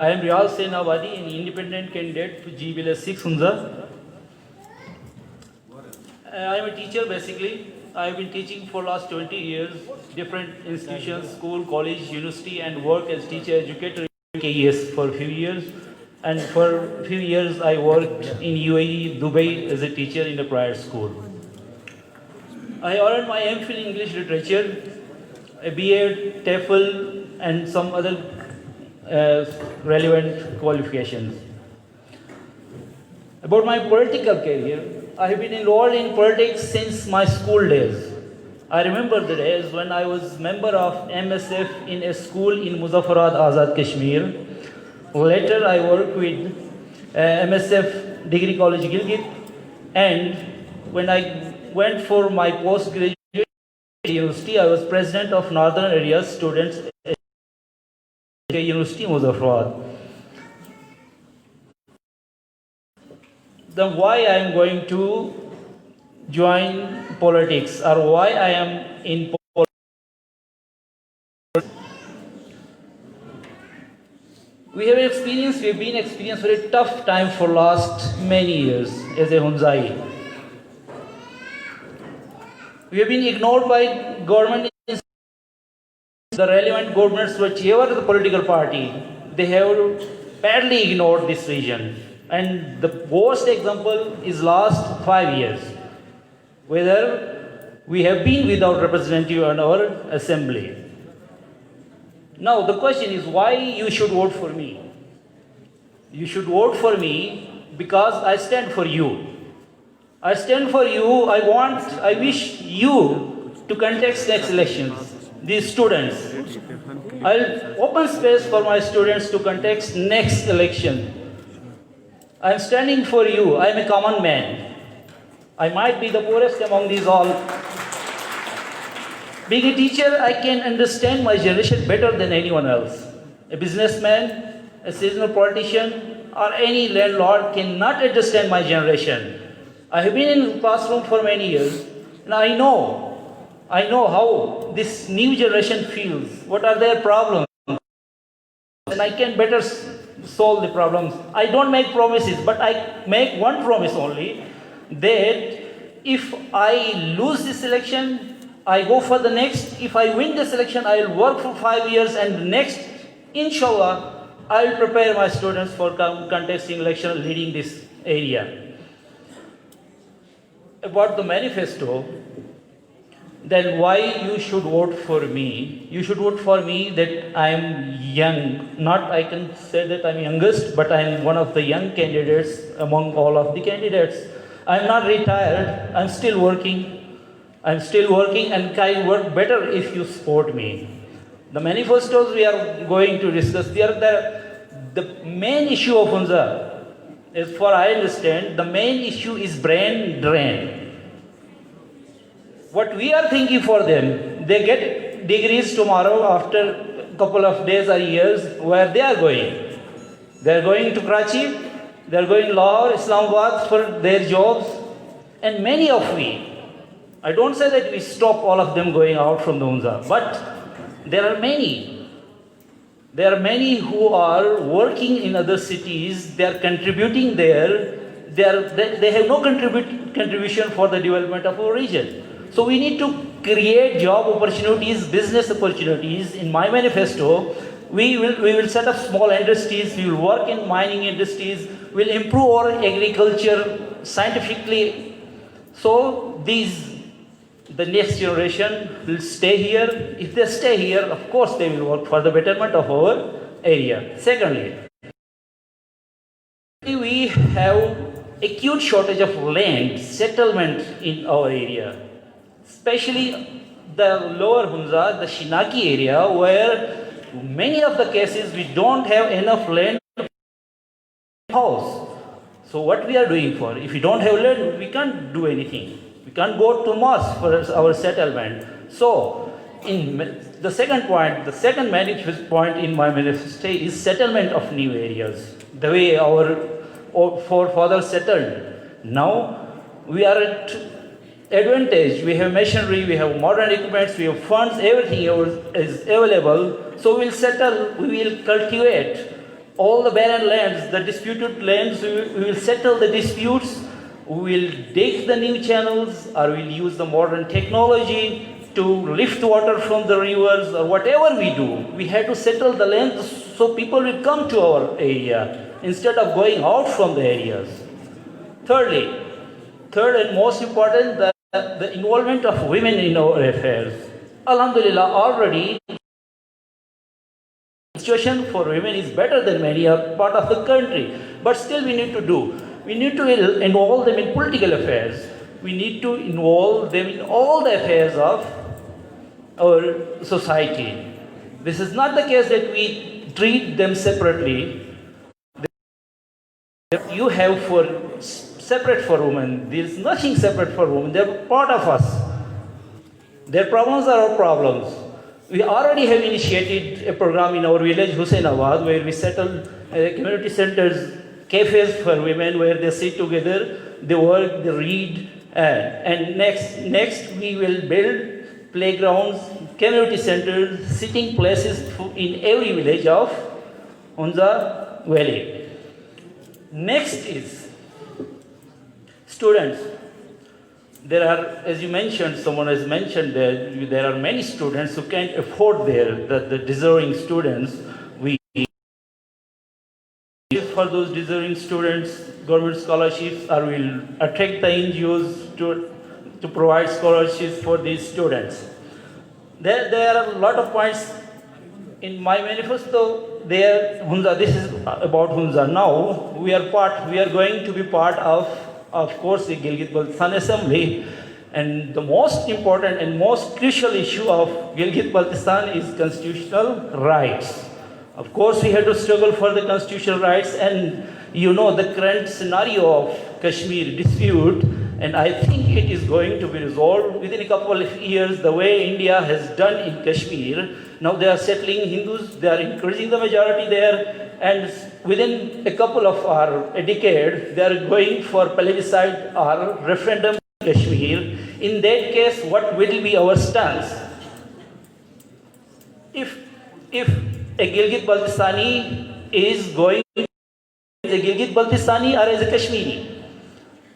I am Riyal Senawadi, an independent candidate for G-6 Hunza. I am a teacher basically. I have been teaching for last 20 years, different institutions, school, college, university, and work as teacher educator in KES for a few years. And for a few years I worked in UAE, Dubai as a teacher in a private school. I earned my MPhil English Literature, a BA, TEFL, and some other relevant qualifications. About my political career, I have been enrolled in politics since my school days. I remember the days when I was member of MSF in a school in Muzaffarabad, Azad, Kashmir. Later, I worked with MSF Degree College, Gilgit, and when I went for my postgraduate university, I was president of Northern Area Students University, Muzaffarabad. Then why I am going to join politics or why I am in politics? We have been experienced very tough time for last many years as a Hunzai. We have been ignored by government, the relevant governments, whichever the political party, they have badly ignored this region. And the worst example is last 5 years, whether we have been without representative in our assembly. Now the question is why you should vote for me. You should vote for me because I stand for you. I stand for you. I wish you to contest next elections. These students, I'll open space for my students to contest next election. I am standing for you. I am a common man. I might be the poorest among these all. Being a teacher, I can understand my generation better than anyone else. A businessman, a seasonal politician, or any landlord cannot understand my generation. I have been in the classroom for many years, and I know how this new generation feels. What are their problems? And I can better solve the problems. I don't make promises, but I make one promise only, that if I lose this election, I go for the next. If I win this election, I will work for 5 years, and the next, inshallah, I will prepare my students for contesting election leading this area. About the manifesto, then why you should vote for me? You should vote for me that I am young. Not I can say that I am youngest, but I am one of the young candidates among all of the candidates. I am not retired. I am still working. I am still working, and I work better if you support me. The manifestos we are going to discuss, the main issue of Hunza, as far I understand, the main issue is brain drain. What we are thinking for them, they get degrees tomorrow after a couple of days or years. Where they are going? They are going to Karachi, they are going Lahore, Islamabad for their jobs, and many of we, I don't say that we stop all of them going out from the Hunza, but there are many. There are many who are working in other cities, they are contributing there, they have no contribution for the development of our region. So we need to create job opportunities, business opportunities. In my manifesto, we will set up small industries, we will work in mining industries, we will improve our agriculture scientifically. So the next generation will stay here. If they stay here, of course they will work for the betterment of our area. Secondly, we have acute shortage of land, settlement in our area. Especially the lower Hunza, the Shinaki area, where many of the cases we don't have enough land house. So what we are doing for? If we don't have land, we can't do anything. We can't go to mosque for our settlement. So, in the second manifest point in my manifesto is settlement of new areas. The way our forefathers settled. Now we are at advantage. We have machinery, we have modern equipments, we have funds, everything is available. So we'll settle, we will cultivate all the barren lands, the disputed lands, we will settle the disputes, we will dig the new channels, or we will use the modern technology to lift water from the rivers, or whatever we do. We have to settle the land so people will come to our area instead of going out from the areas. Thirdly, third and most important, the involvement of women in our affairs. Alhamdulillah, already the situation for women is better than many part of the country. But still we need to do. We need to involve them in political affairs. We need to involve them in all the affairs of our society. This is not the case that we treat them separately. You have separate for women. There is nothing separate for women. They are part of us. Their problems are our problems. We already have initiated a program in our village, Husainabad, where we settle community centers, cafes for women, where they sit together, they work, they read, and next we will build playgrounds, community centers, sitting places in every village of Hunza Valley. Next is students. There are, as you mentioned, someone has mentioned that there are many students who can't afford the deserving students. We for those deserving students government scholarships, or will attract the NGOs to provide scholarships for these students. There are a lot of points in my manifesto. There, Hunza. This is about Hunza. Now we are going to be part of course, the Gilgit-Baltistan Assembly, and the most important and most crucial issue of Gilgit-Baltistan is constitutional rights. Of course, we have to struggle for the constitutional rights, and you know the current scenario of Kashmir dispute, and I think it is going to be resolved within a couple of years, the way India has done in Kashmir. Now they are settling Hindus, they are increasing the majority there, and within a couple of a decade, they are going for plebiscite or referendum in Kashmir. In that case, what will be our stance? If a Gilgit-Baltistani is going as a Gilgit-Baltistani or as a Kashmiri,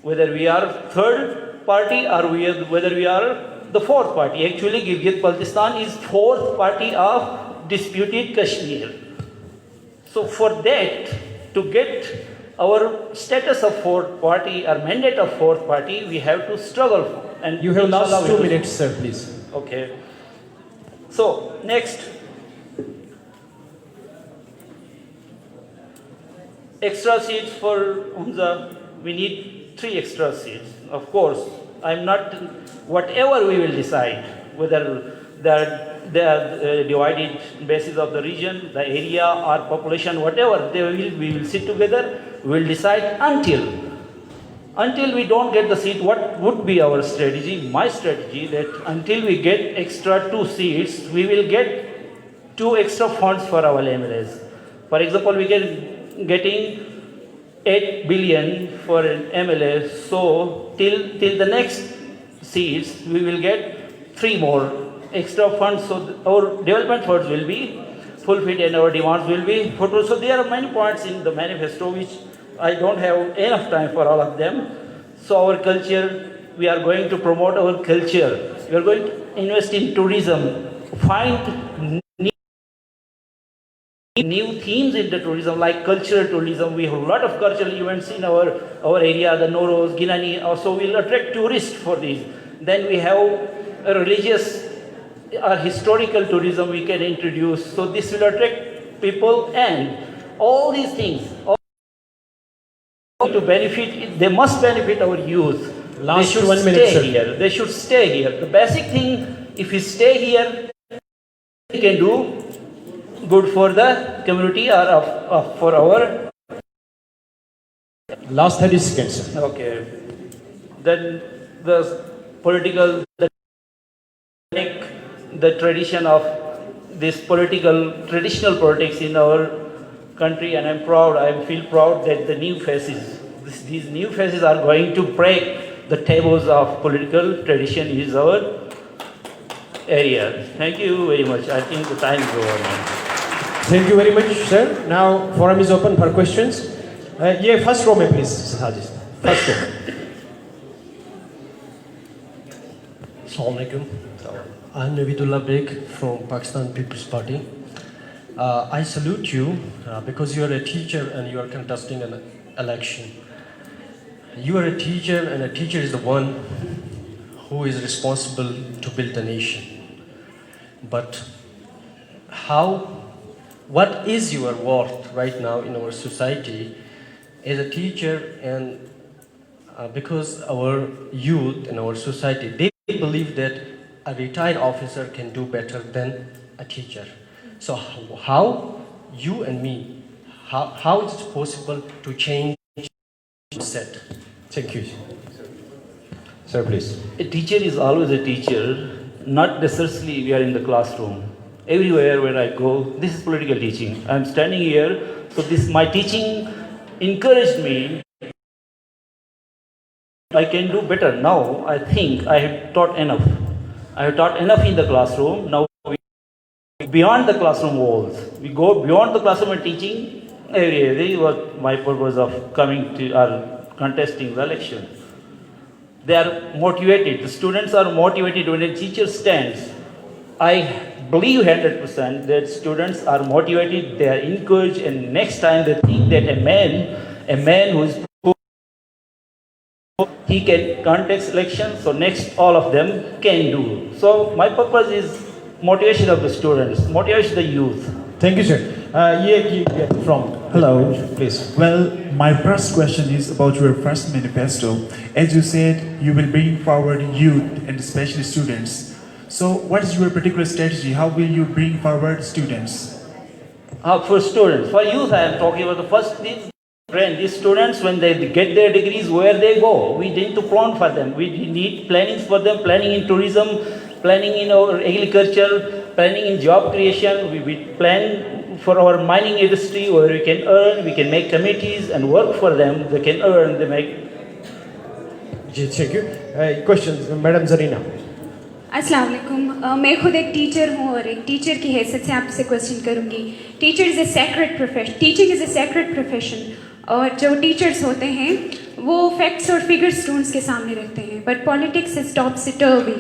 whether we are third party or whether we are the fourth party. Actually, Gilgit-Baltistan is fourth party of disputed Kashmir. So for that, to get our status of fourth party or mandate of fourth party, we have to struggle for. And you have last 2 minutes, sir, please. Okay. So next, extra seats for Hunza. We need 3 extra seats. Of course, I'm not. Whatever we will decide, whether they are divided basis of the region, the area, or population, whatever we will sit together. We will decide until we don't get the seat. What would be our strategy? My strategy that until we get extra 2 seats, we will get 2 extra funds for our MLAs. For example, we can getting 8 billion for an MLA. So till the next seats, we will get 3 more extra funds, so our development funds will be fulfilled and our demands will be fulfilled. So there are many points in the manifesto which I don't have enough time for all of them. So our culture, we are going to promote our culture. We are going to invest in tourism, find new themes in the tourism, like cultural tourism. We have a lot of cultural events in our area, the Noros, Ginani. Also, we'll attract tourists for these. Then we have a religious or historical tourism we can introduce. So this will attract people, and all these things to benefit. They must benefit our youth. Last they should 1 minute, sir. Here. They should stay here. The basic thing, if we stay here, we can do good for the community or for our. Last 30 seconds, sir. Okay. Then the political, the tradition of this traditional politics in our country, and I'm proud, I feel proud that the new faces, these new faces are going to break the taboos of political tradition is our area. Thank you very much. I think the time is over now. Thank you very much, sir. Now forum is open for questions. ये first row में please, Sajid. First row. Assalamu alaikum. I'm Navidullah Beg from Pakistan People's Party. I salute you because you are a teacher and you are contesting an election. You are a teacher and a teacher is the one who is responsible to build a nation. But what is your worth right now in our society as a teacher, and because our youth in our society, they believe that a retired officer can do better than a teacher. So how you and me, how is it possible to change mindset? Thank you. Sir, please. A teacher is always a teacher, not necessarily we are in the classroom. Everywhere where I go, this is political teaching. I am standing here, so my teaching encouraged me. I can do better. Now I think I have taught enough. I have taught enough in the classroom. Now beyond the classroom walls. We go beyond the classroom and teaching. This was my purpose of coming to or contesting the election. They are motivated. The students are motivated when a teacher stands. I believe 100% that students are motivated, they are encouraged, and next time they think that a man who is he can contest election, so next all of them can do. So my purpose is motivation of the students, motivation of the youth. Thank you, sir. From Hello. please. Well, my first question is about your first manifesto. As you said, you will bring forward youth and especially students. So what is your particular strategy? How will you bring forward students? For students, for youth I am talking about the first these students, when they get their degrees, where they go, we need to plan for them. We need plannings for them, planning in tourism, planning in our agriculture, planning in job creation. We plan for our mining industry where we can earn, we can make committees and work for them. They can earn, they make. Thank you. Questions, Madam Zarina. अस्सलाम वालेकुम। मैं खुद एक teacher हूँ और एक teacher की हैसियत से आपसे क्वेश्चन करूँगी। Teacher is a sacred profession, teaching is a sacred profession, और जो टीचर्स होते हैं वो फैक्ट्स और फिगर स्टूडेंट्स के सामने रखते हैं, बट पॉलिटिक्स इज टॉप सिटर्वी।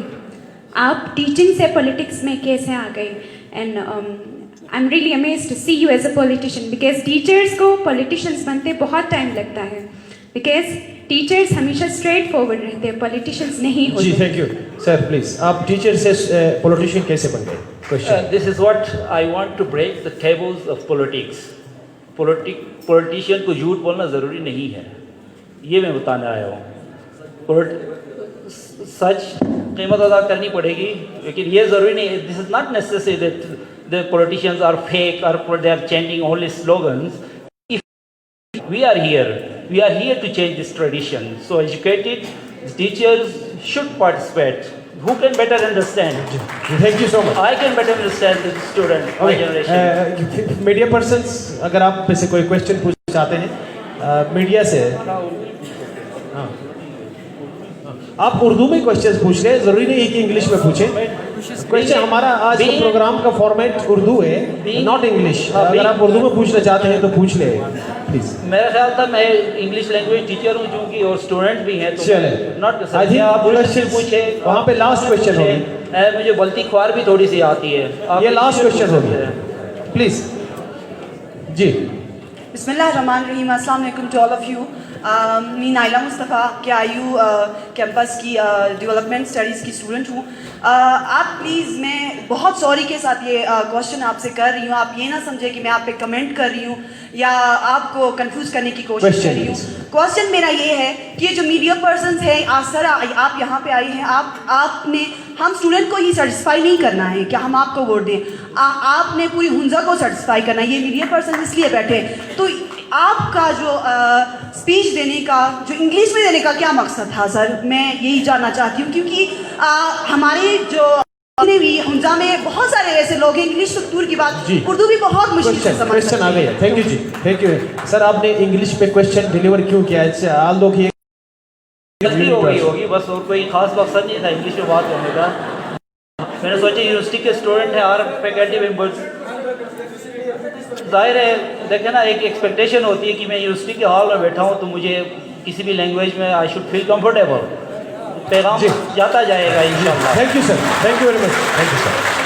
आप टीचिंग से पॉलिटिक्स में कैसे आ गए? And I am really amazed to see you as a politician, because teachers को पॉलिटिशियंस बनते बहुत टाइम लगता है, बिकॉज टीचर्स हमेशा स्ट्रेट फॉरवर्ड रहते हैं, पॉलिटिशियंस नहीं होते। जी, थैंक यू सर। प्लीज, आप टीचर से पॉलिटिशियन कैसे बन गए? Question. This is what I want to break the tables of politics. Politician को झूठ बोलना ज़रूरी नहीं है, ये मैं बताने आया हूँ। सच कीमत अदा करनी पड़ेगी, लेकिन ये ज़रूरी नहीं है। This is not necessary that the politicians are fake और they are changing only slogans. We are here to change this tradition. So educated teachers should participate. Who can better understand? Thank you so much. I can better understand the student, my generation. Media persons, अगर आप में से कोई question पूछना चाहते हैं media से, आप उर्दू में क्वेश्चन पूछ रहे हैं, जरूरी नहीं है कि इंग्लिश में पूछें। क्वेश्चन हमारा आज का प्रोग्राम का फॉर्मेट उर्दू है, नॉट इंग्लिश। अगर आप उर्दू में पूछना चाहते हैं तो पूछ ले प्लीज। मेरा ख्याल था मैं इंग्लिश लैंग्वेज टीचर हूँ चूँकि, और स्टूडेंट भी हैं, तो चले नॉट आप पूछे, वहाँ पे लास्ट क्वेश्चन होगी। मुझे गलती ख्वार भी थोड़ी सी आती है, ये लास्ट क्वेश्चन होगी, प्लीज। जी, बिस्मिल्लाहिर्रहमानिर्रहीम। अस्सलाम वालेकुम टू ऑल ऑफ यू। मैं नाइला मुस्तफ़ा के आईयू कैंपस की डेवलपमेंट स्टडीज़ की स्टूडेंट हूँ। आप प्लीज़, मैं बहुत सॉरी के साथ ये क्वेश्चन आपसे कर रही हूँ, आप ये ना समझे कि मैं आप पे कमेंट कर रही हूँ या आपको कंफ्यूज करने की कोशिश कर रही हूँ। क्वेश्चन मेरा ये है कि ये जो मीडिया पर्सन्स हैं, सर आप यहाँ पे आई हैं, आपने हम स्टूडेंट को ही सेटिस्फाई नहीं करना है क्या हम आपको वोट दें? आपने पूरी हुंजा को सेटिस्फाई करना है। ये मीडिया पर्सन इसलिए बैठे हैं, तो आपका जो स्पीच देने का, जो इंग्लिश में देने का क्या मकसद था सर? मैं यही जानना चाहती हूँ, क्योंकि हमारे जो भी हुंजा में बहुत सारे ऐसे लोग हैं, इंग्लिश तो दूर की बात, उर्दू भी बहुत मुश्किल से समझ क्वेश्चन आ गया। थैंक यू जी, थैंक यू सर। आपने इंग्लिश पे क्वेश्चन डिलीवर क्यों किया? आल लोग ये गलती होगी बस, और कोई खास मकसद नहीं था इंग्लिश में बात करने का। मैंने सोचा यूनिवर्सिटी के स्टूडेंट हैं और फैकल्टी मेंबर्स जाहिर है देखें ना, एक एक्सपेक्टेशन होती है कि मैं यूनिवर्सिटी के हॉल में बैठा हूँ तो मुझे किसी भी लैंग्वेज में आई शुड फील कंफर्टेबल। पैगाम जी। जाता जाएगा इंशाल्लाह। Thank you sir, thank you very much, thank you sir.